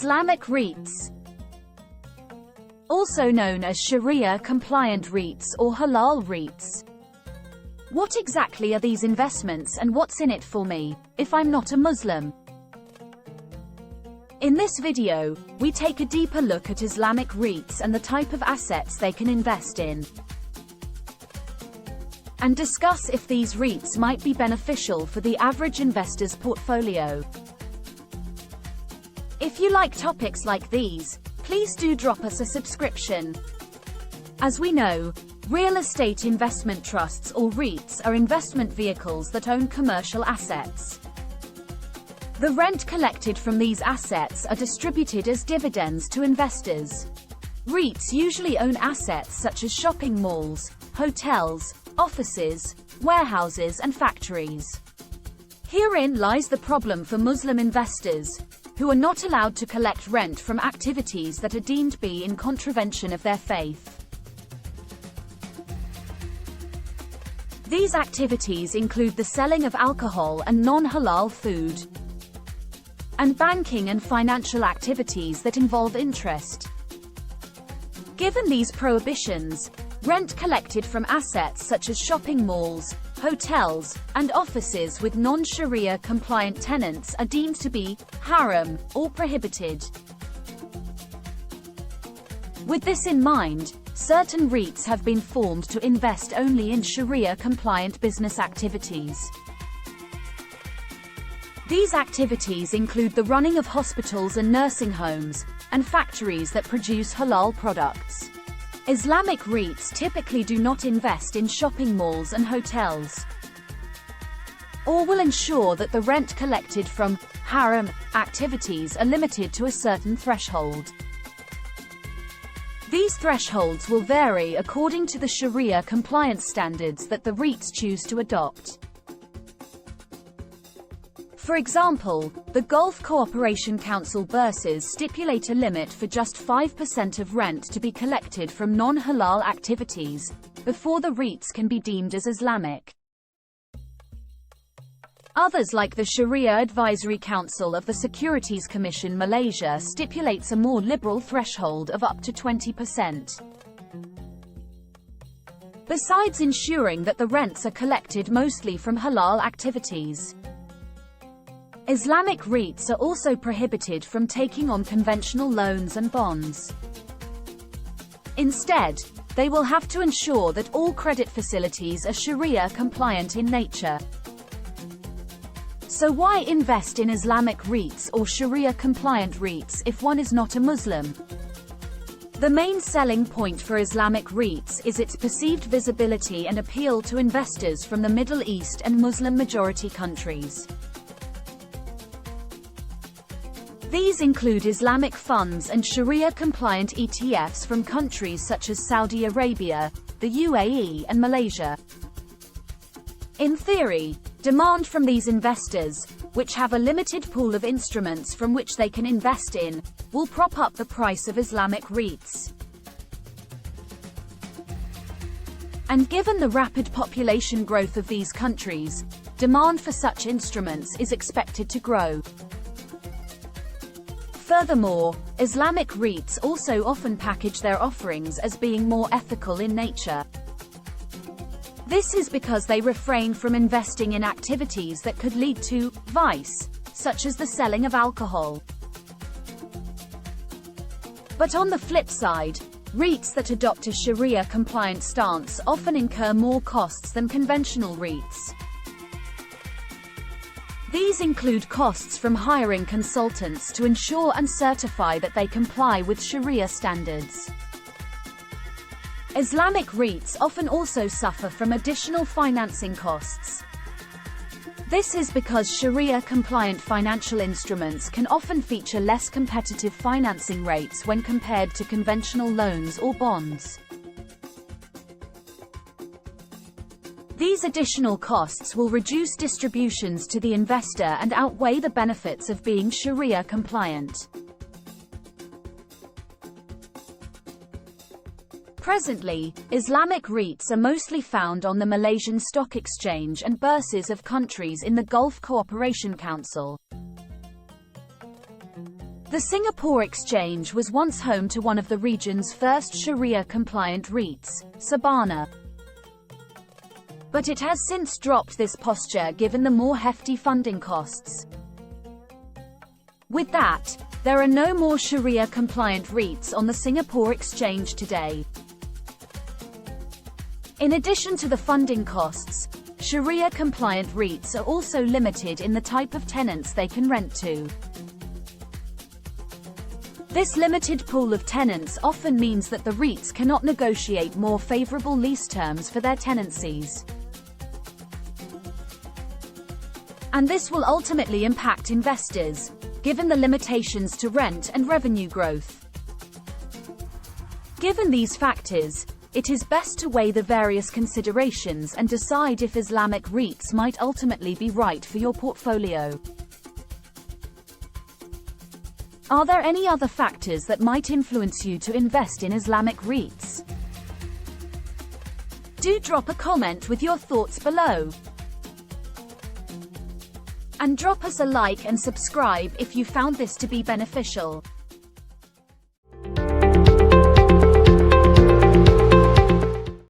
Islamic REITs, also known as Shari'ah-compliant REITs or Halal REITs. What exactly are these investments and what's in it for me, if I'm not a Muslim? In this video, we take a deeper look at Islamic REITs and the type of assets they can invest in, and discuss if these REITs might be beneficial for the average investor's portfolio. If you like topics like these, please do drop us a subscription. As we know, real estate investment trusts or REITs are investment vehicles that own commercial assets. The rent collected from these assets are distributed as dividends to investors. REITs usually own assets such as shopping malls, hotels, offices, warehouses and factories. Herein lies the problem for Muslim investors, who are not allowed to collect rent from activities that are deemed be in contravention of their faith. These activities include the selling of alcohol and non-halal food, and banking and financial activities that involve interest. Given these prohibitions, rent collected from assets such as shopping malls, hotels, and offices with non-Sharia compliant tenants are deemed to be haram or prohibited. With this in mind, certain REITs have been formed to invest only in Sharia compliant business activities. These activities include the running of hospitals and nursing homes, and factories that produce halal products. Islamic REITs typically do not invest in shopping malls and hotels, or will ensure that the rent collected from haram activities are limited to a certain threshold. These thresholds will vary according to the Sharia compliance standards that the REITs choose to adopt. For example, the Gulf Cooperation Council bourses stipulate a limit for just 5% of rent to be collected from non-halal activities, before the REITs can be deemed as Islamic. Others like the Sharia Advisory Council of the Securities Commission Malaysia stipulates a more liberal threshold of up to 20%. Besides ensuring that the rents are collected mostly from halal activities, Islamic REITs are also prohibited from taking on conventional loans and bonds. Instead, they will have to ensure that all credit facilities are Sharia compliant in nature. So why invest in Islamic REITs or Sharia compliant REITs if one is not a Muslim? The main selling point for Islamic REITs is its perceived visibility and appeal to investors from the Middle East and Muslim majority countries. These include Islamic funds and Sharia-compliant ETFs from countries such as Saudi Arabia, the UAE and Malaysia. In theory, demand from these investors, which have a limited pool of instruments from which they can invest in, will prop up the price of Islamic REITs. And given the rapid population growth of these countries, demand for such instruments is expected to grow. Furthermore, Islamic REITs also often package their offerings as being more ethical in nature. This is because they refrain from investing in activities that could lead to vice, such as the selling of alcohol. But on the flip side, REITs that adopt a Sharia-compliant stance often incur more costs than conventional REITs. These include costs from hiring consultants to ensure and certify that they comply with Sharia standards. Islamic REITs often also suffer from additional financing costs. This is because Sharia-compliant financial instruments can often feature less competitive financing rates when compared to conventional loans or bonds. These additional costs will reduce distributions to the investor and outweigh the benefits of being Sharia compliant. Presently, Islamic REITs are mostly found on the Malaysian Stock Exchange and bourses of countries in the Gulf Cooperation Council. The Singapore Exchange was once home to one of the region's first Shari'ah-compliant REITs, Sabana. But it has since dropped this posture given the more hefty funding costs. With that, there are no more Shari'ah-compliant REITs on the Singapore Exchange today. In addition to the funding costs, Shari'ah-compliant REITs are also limited in the type of tenants they can rent to. This limited pool of tenants often means that the REITs cannot negotiate more favorable lease terms for their tenancies. And this will ultimately impact investors, given the limitations to rent and revenue growth. Given these factors, it is best to weigh the various considerations and decide if Islamic REITs might ultimately be right for your portfolio. Are there any other factors that might influence you to invest in Islamic REITs? Do drop a comment with your thoughts below. And drop us a like and subscribe if you found this to be beneficial.